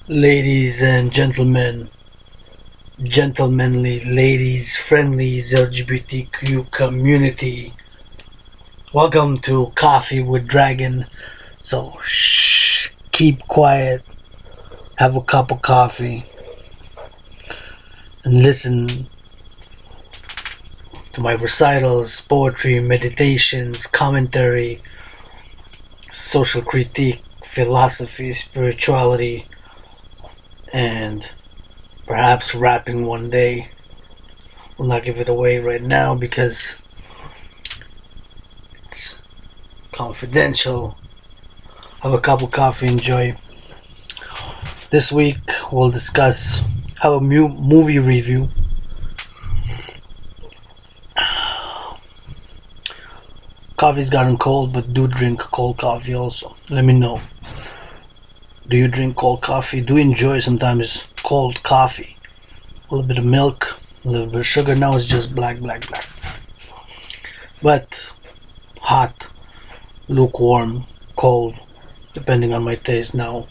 Ladies and gentlemen, gentlemanly ladies, friendlies, LGBTQ community, welcome to Coffee with Dragon. So, shh, keep quiet, have a cup of coffee, and listen to my recitals, poetry, meditations, commentary, social critique, philosophy, spirituality, and perhaps rapping one day. Will not give it away right now because it's confidential. Have a cup of coffee, enjoy. This week we'll discuss have a movie review. Coffee's gotten cold, but do drink cold coffee also. Let me know. Do you drink cold coffee? Do you enjoy sometimes cold coffee? A little bit of milk, a little bit of sugar. Now it's just black. But hot, lukewarm, cold, depending on my taste. Now,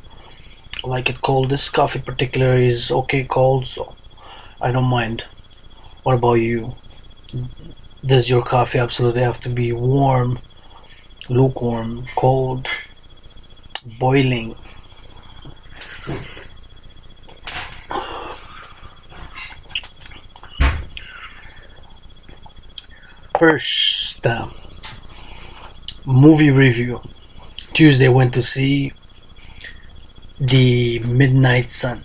I like it cold. This coffee particular is okay cold, so I don't mind. What about you? Does your coffee absolutely have to be warm, lukewarm, cold, boiling? First, movie review. Tuesday went to see The Midnight Sun.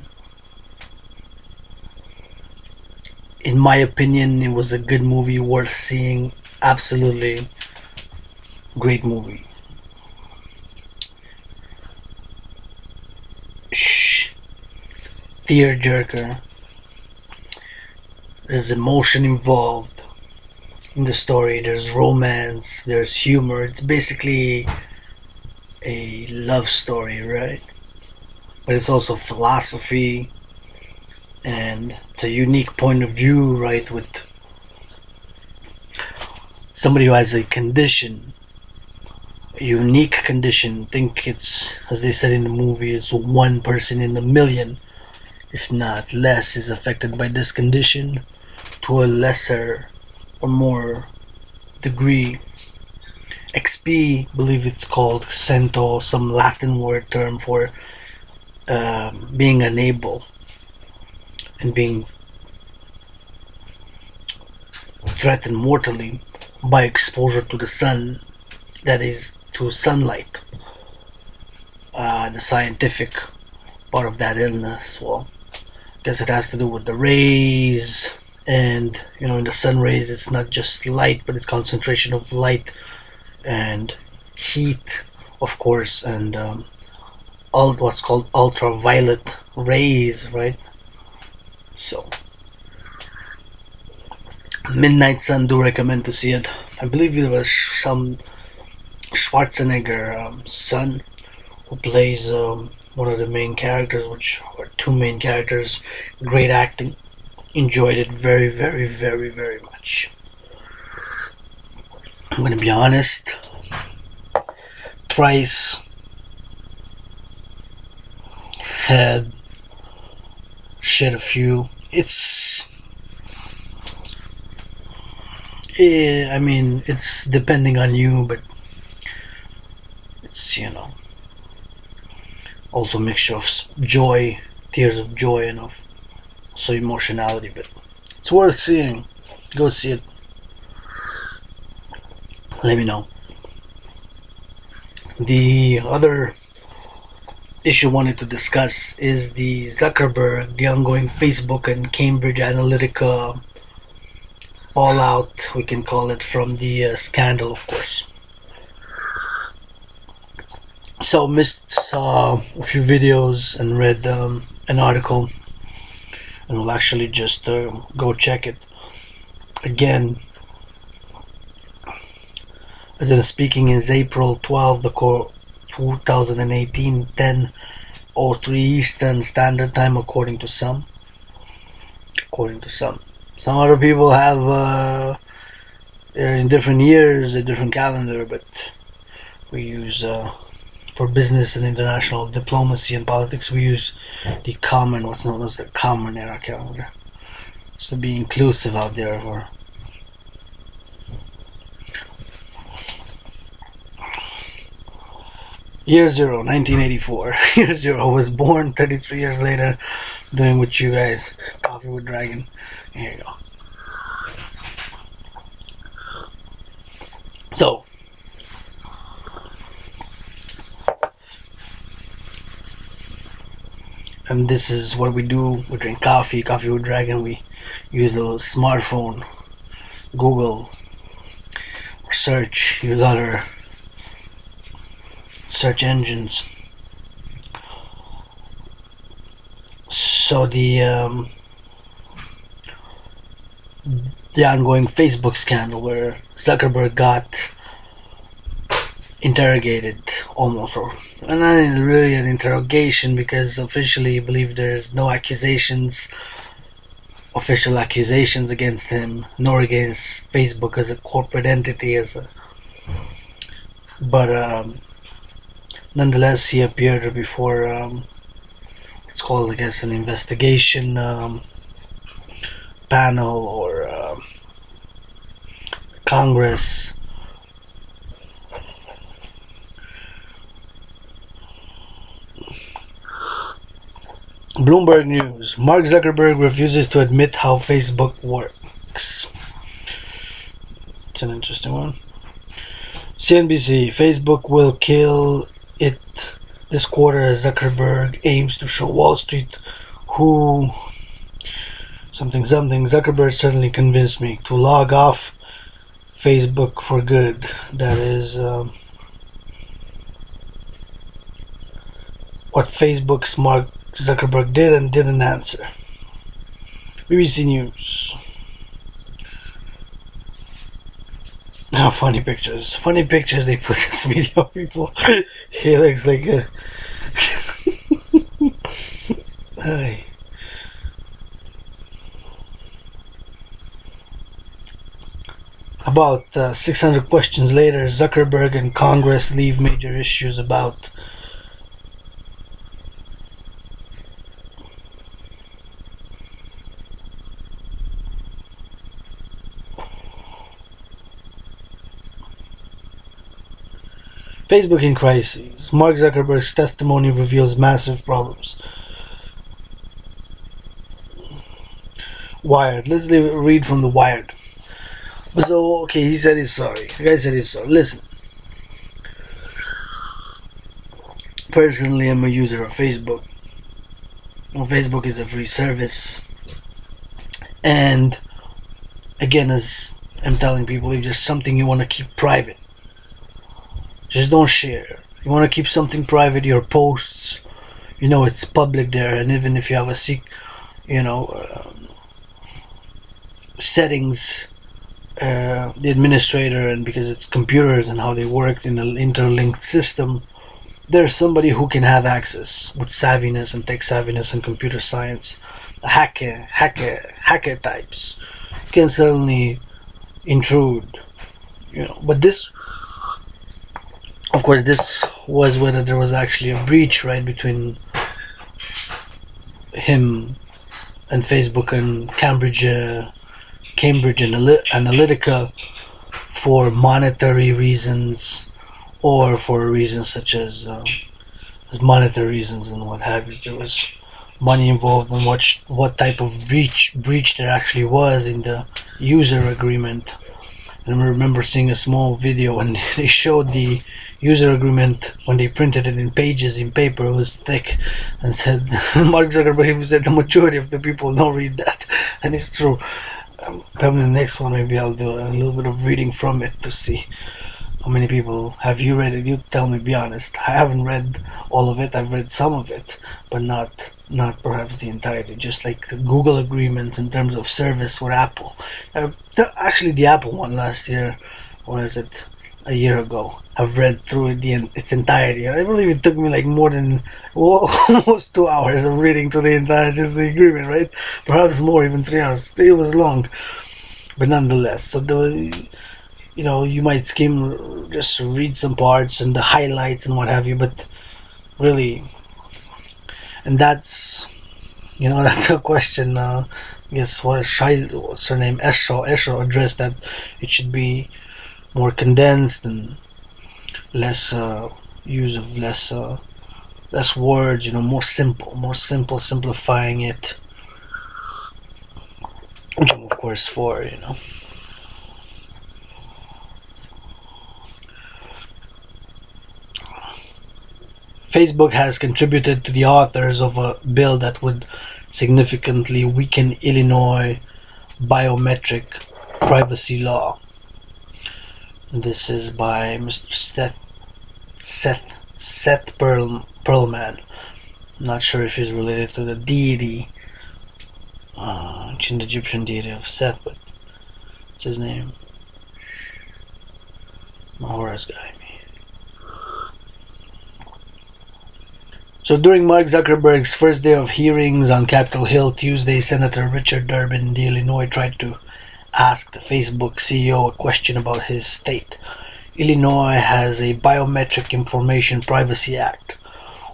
In my opinion, it was a good movie, worth seeing. Absolutely great movie. Shh, tearjerker. There's emotion involved in the story. There's romance, there's humor. It's basically a love story, right? But it's also philosophy, and it's a unique point of view, right? With somebody who has a condition, a unique condition. I think it's, as they said in the movie, it's 1 person in a million, if not less, is affected by this condition to a lesser or more degree. XP, believe it's called Cento, some Latin word term for being unable and being threatened mortally by exposure to the sun, that is, to sunlight. The scientific part of that illness, well, I guess it has to do with the rays, and in the sun rays it's not just light, but it's concentration of light and heat, of course, and all what's called ultraviolet rays, right? So, Midnight Sun, do recommend to see it. I believe it was some Schwarzenegger son who plays one of the main characters, which are two main characters. Great acting. Enjoyed it very, very, very, very much. I'm gonna be honest. Thrice had shed a few. It's I mean, it's depending on you, but it's also a mixture of joy, tears of joy, and of so emotionality. But it's worth seeing. Go see it. Let me know. The other issue I wanted to discuss is the Zuckerberg, the ongoing Facebook and Cambridge Analytica fallout, we can call it, from the scandal, of course. So missed a few videos and read an article, and we'll actually just go check it again. As it is speaking, is April 12, 2018, 10:03 Eastern Standard Time, according to some. Some other people have they're in different years, a different calendar, but we use For business and international diplomacy and politics, we use the common, what's known as the common era calendar. So to be inclusive out there for Year Zero, 1984. Year Zero was born 33 years later, doing with you guys. Coffee with Dragon. Here you go. So, and this is what we do. We drink coffee with Dragon. We use a little smartphone, Google, search, use other search engines. So the ongoing Facebook scandal where Zuckerberg got interrogated almost, or not really an interrogation, because officially I believe there's no official accusations against him, nor against Facebook as a corporate entity, but nonetheless he appeared before it's called, I guess, an investigation panel or Congress. Bloomberg News. Mark Zuckerberg refuses to admit how Facebook works. It's an interesting one. CNBC. Facebook will kill it this quarter as Zuckerberg aims to show Wall Street who something. Zuckerberg certainly convinced me to log off Facebook for good. That is what Facebook's Mark Zuckerberg did and didn't answer. BBC News. Oh, funny pictures they put this video of people. He looks like a Hi. About 600 questions later, Zuckerberg and Congress leave major issues about Facebook in crisis. Mark Zuckerberg's testimony reveals massive problems. Wired. Let's read from the Wired. So, okay, he said he's sorry. The guy said he's sorry. Listen. Personally, I'm a user of Facebook. Well, Facebook is a free service. And, again, as I'm telling people, if there's something you want to keep private, just don't share. You want to keep something private, your posts, it's public there, and even if you have a settings, the administrator, and because it's computers and how they work in an interlinked system, there's somebody who can have access with savviness and tech savviness and computer science. Hacker types can certainly intrude, but this, of course, this was whether there was actually a breach, right, between him and Facebook and Cambridge Analytica for monetary reasons, or for reasons such as monetary reasons and what have you. There was money involved, and what type of breach there actually was in the user agreement. And I remember seeing a small video when they showed the user agreement when they printed it in pages in paper. It was thick, and said Mark Zuckerberg said the majority of the people don't read that, and it's true. Probably the next one maybe I'll do a little bit of reading from it to see how many people. Have you read it? You tell me, be honest. I haven't read all of it. I've read some of it, but not perhaps the entirety. Just like the Google agreements in terms of service with Apple. Actually, the Apple one last year, or is it a year ago? I've read through its entirety. I believe it took me like more than almost 2 hours of reading through the entire the agreement, right? Perhaps more, even 3 hours. It was long, but nonetheless. So You might skim, just read some parts and the highlights and what have you, but really, and that's, that's a question. I guess what's her name? Esho addressed that it should be more condensed and less use of less words. More simple, simplifying it, which I'm of course for. Facebook has contributed to the authors of a bill that would significantly weaken Illinois biometric privacy law. This is by Mr. Seth Perlman. I'm not sure if he's related to the deity, ancient Egyptian deity of Seth, but it's his name. Horus guy. So during Mark Zuckerberg's first day of hearings on Capitol Hill Tuesday, Senator Richard Durbin of Illinois tried to ask the Facebook CEO a question about his state. Illinois has a Biometric Information Privacy Act,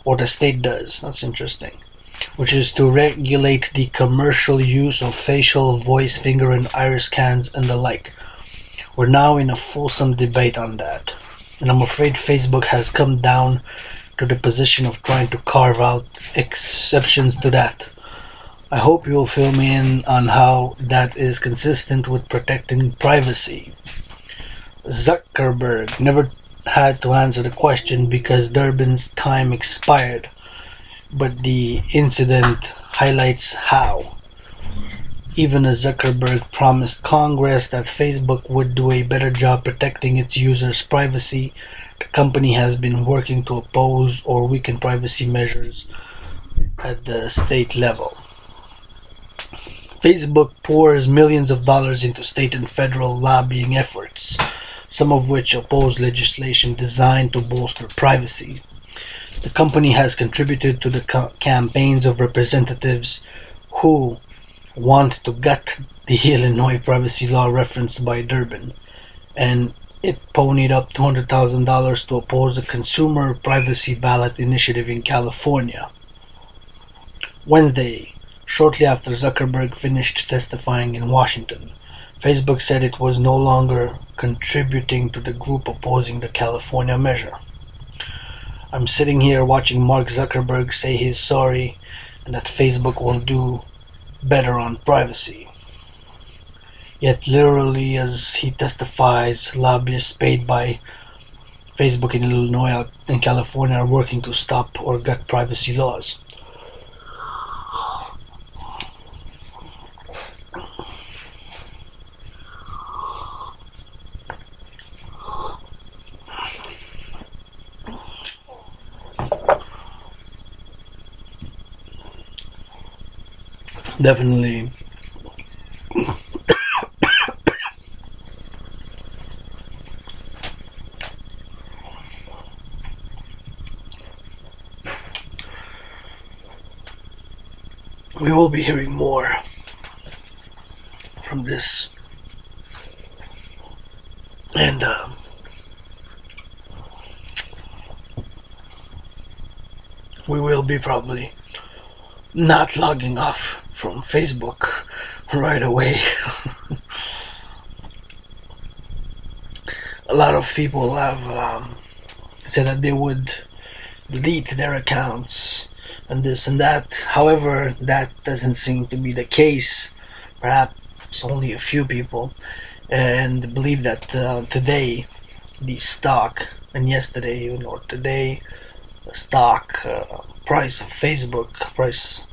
or the state does, that's interesting, which is to regulate the commercial use of facial, voice, finger and iris scans and the like. We're now in a fulsome debate on that, and I'm afraid Facebook has come down to the position of trying to carve out exceptions to that. I hope you will fill me in on how that is consistent with protecting privacy. Zuckerberg never had to answer the question because Durbin's time expired, but the incident highlights how. Even as Zuckerberg promised Congress that Facebook would do a better job protecting its users' privacy, the company has been working to oppose or weaken privacy measures at the state level. Facebook pours millions of dollars into state and federal lobbying efforts, some of which oppose legislation designed to bolster privacy. The company has contributed to the campaigns of representatives who want to gut the Illinois privacy law referenced by Durbin, and it ponied up $200,000 to oppose the Consumer Privacy Ballot Initiative in California. Wednesday, shortly after Zuckerberg finished testifying in Washington, Facebook said it was no longer contributing to the group opposing the California measure. I'm sitting here watching Mark Zuckerberg say he's sorry and that Facebook will do better on privacy. Yet literally as he testifies, lobbyists paid by Facebook in Illinois and California are working to stop or gut privacy laws. Definitely we will be hearing more from this, and we will be probably not logging off from Facebook right away. A lot of people have said that they would delete their accounts and this and that. However, that doesn't seem to be the case. Perhaps only a few people, and believe that today the stock, and yesterday even, or today, the stock price of Facebook price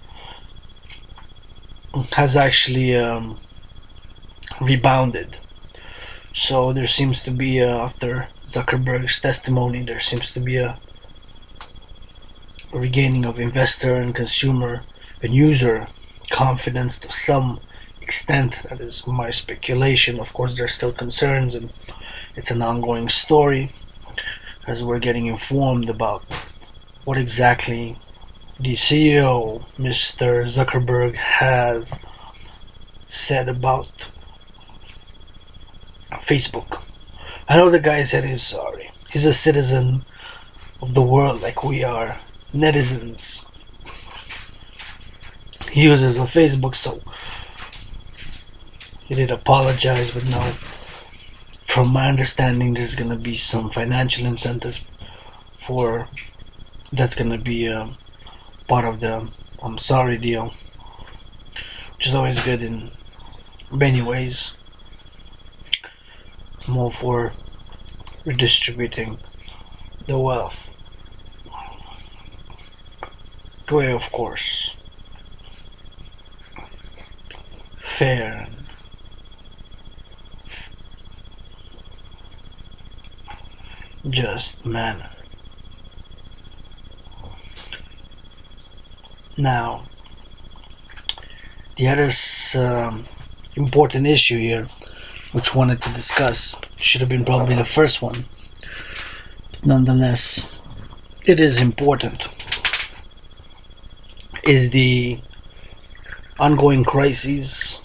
has actually rebounded. So there seems to be, after Zuckerberg's testimony, there seems to be a regaining of investor and consumer and user confidence to some extent. That is my speculation. Of course, there's still concerns, and it's an ongoing story as we're getting informed about what exactly the CEO, Mr. Zuckerberg, has said about Facebook. I know the guy said he's sorry. He's a citizen of the world like we are. Netizens. He uses a Facebook, so he did apologize, but now, from my understanding, there's gonna be some financial incentives for that's gonna be part of the I'm sorry deal, which is always good in many ways. More for redistributing the wealth. The way, of course, fair and just manner. Now, the other important issue here, which I wanted to discuss, should have been probably the first one. Nonetheless, it is important, is the ongoing crisis,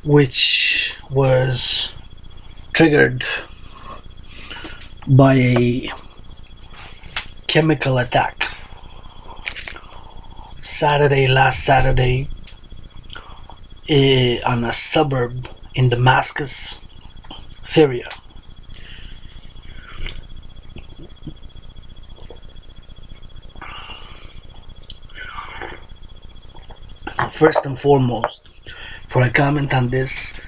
which was triggered by a chemical attack last Saturday, on a suburb in Damascus, Syria. First and foremost, before I comment on this,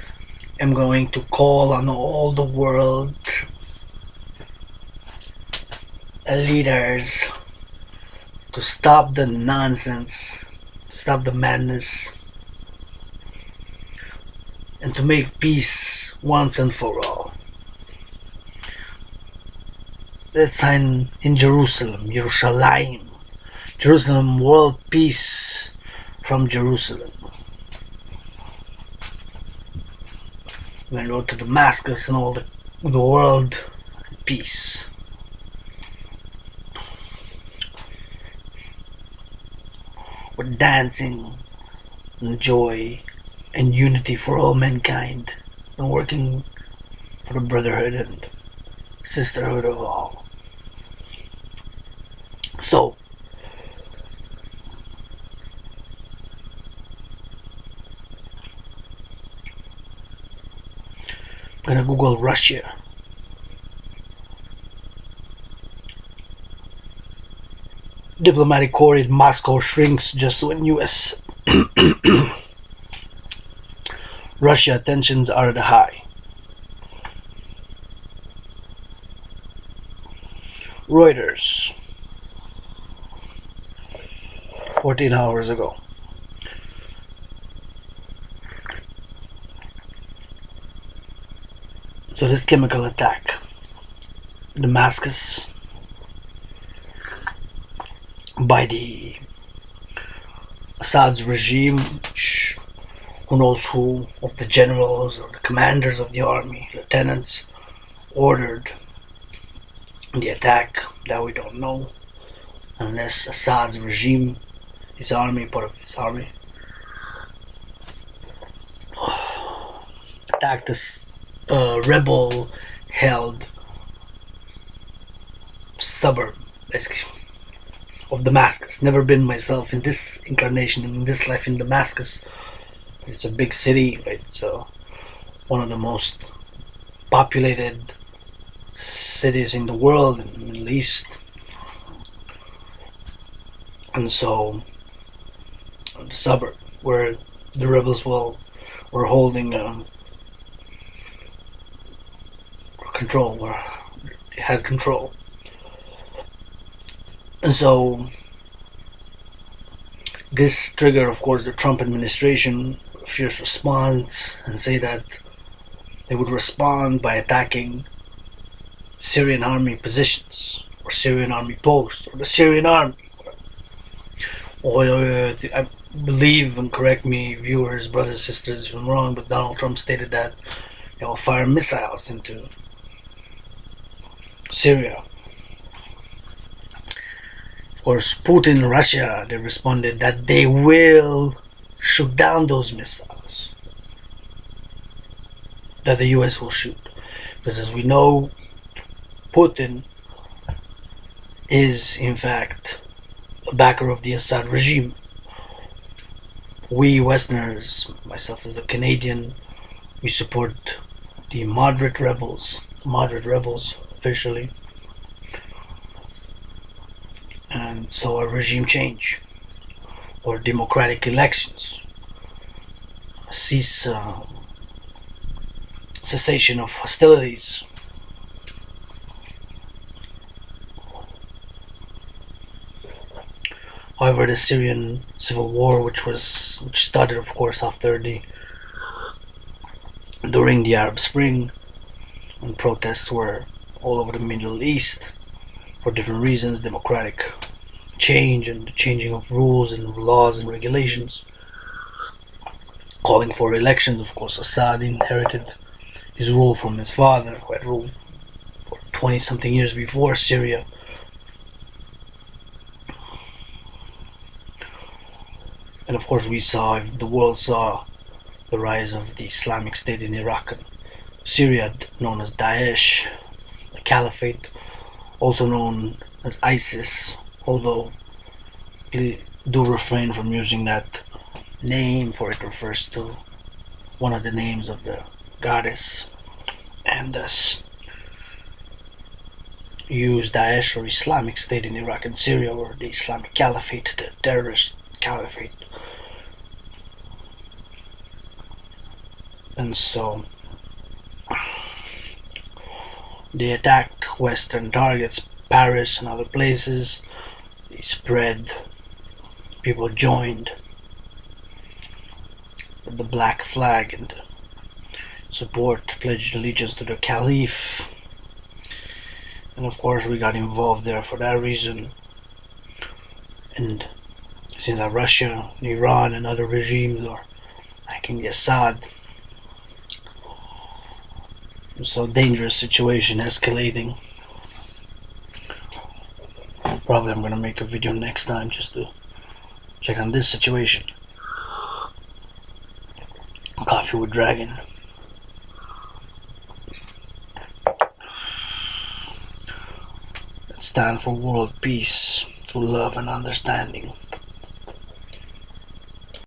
I'm going to call on all the world leaders to stop the nonsense, stop the madness, and to make peace once and for all. Let's sign in Jerusalem, world peace from Jerusalem. We're going to go to Damascus and all the world peace. With dancing and joy and unity for all mankind, and working for the brotherhood and sisterhood of all. So, I'm gonna Google Russia. Diplomatic corps in Moscow shrinks just when US Russia tensions are at a high. Reuters, 14 hours ago. So this chemical attack, Damascus, by the Assad's regime, which, who knows who of the generals or the commanders of the army, lieutenants, ordered the attack, that we don't know, unless Assad's regime, his army, part of his army, attacked this rebel-held suburb, basically, of Damascus. Never been myself in this incarnation, in this life in Damascus. It's a big city, right? It's one of the most populated cities in the world, in the Middle East. And so, the suburb where the rebels were holding control, where they had control. And so this triggered, of course, the Trump administration fierce response, and say that they would respond by attacking Syrian army positions or Syrian army posts or the Syrian army. I believe, and correct me, viewers, brothers, sisters, if I'm wrong, but Donald Trump stated that they will fire missiles into Syria. Of course, Putin and Russia, they responded that they will shoot down those missiles that the US will shoot. Because as we know, Putin is in fact a backer of the Assad regime. We Westerners, myself as a Canadian, we support the moderate rebels officially, and so a regime change or democratic elections, cessation of hostilities. However, the Syrian Civil War, which started, of course, during the Arab Spring, when protests were all over the Middle East for different reasons, democratic change and the changing of rules and laws and regulations, calling for elections. Of course, Assad inherited his rule from his father, who had ruled for 20 something years before Syria. And of course, the world saw the rise of the Islamic State in Iraq and Syria, known as Daesh, the Caliphate, also known as ISIS, although please do refrain from using that name, for it refers to one of the names of the goddess, and thus use Daesh or Islamic State in Iraq and Syria, or the Islamic Caliphate, the terrorist caliphate. And so they attacked Western targets, Paris and other places. They spread, people joined with the black flag and support, pledged allegiance to the Caliph. And of course we got involved there for that reason. And since Russia, Iran and other regimes are backing the Assad, so dangerous situation escalating. Probably I'm gonna make a video next time just to check on this situation. Coffee with Dragon. Let's stand for world peace through love and understanding.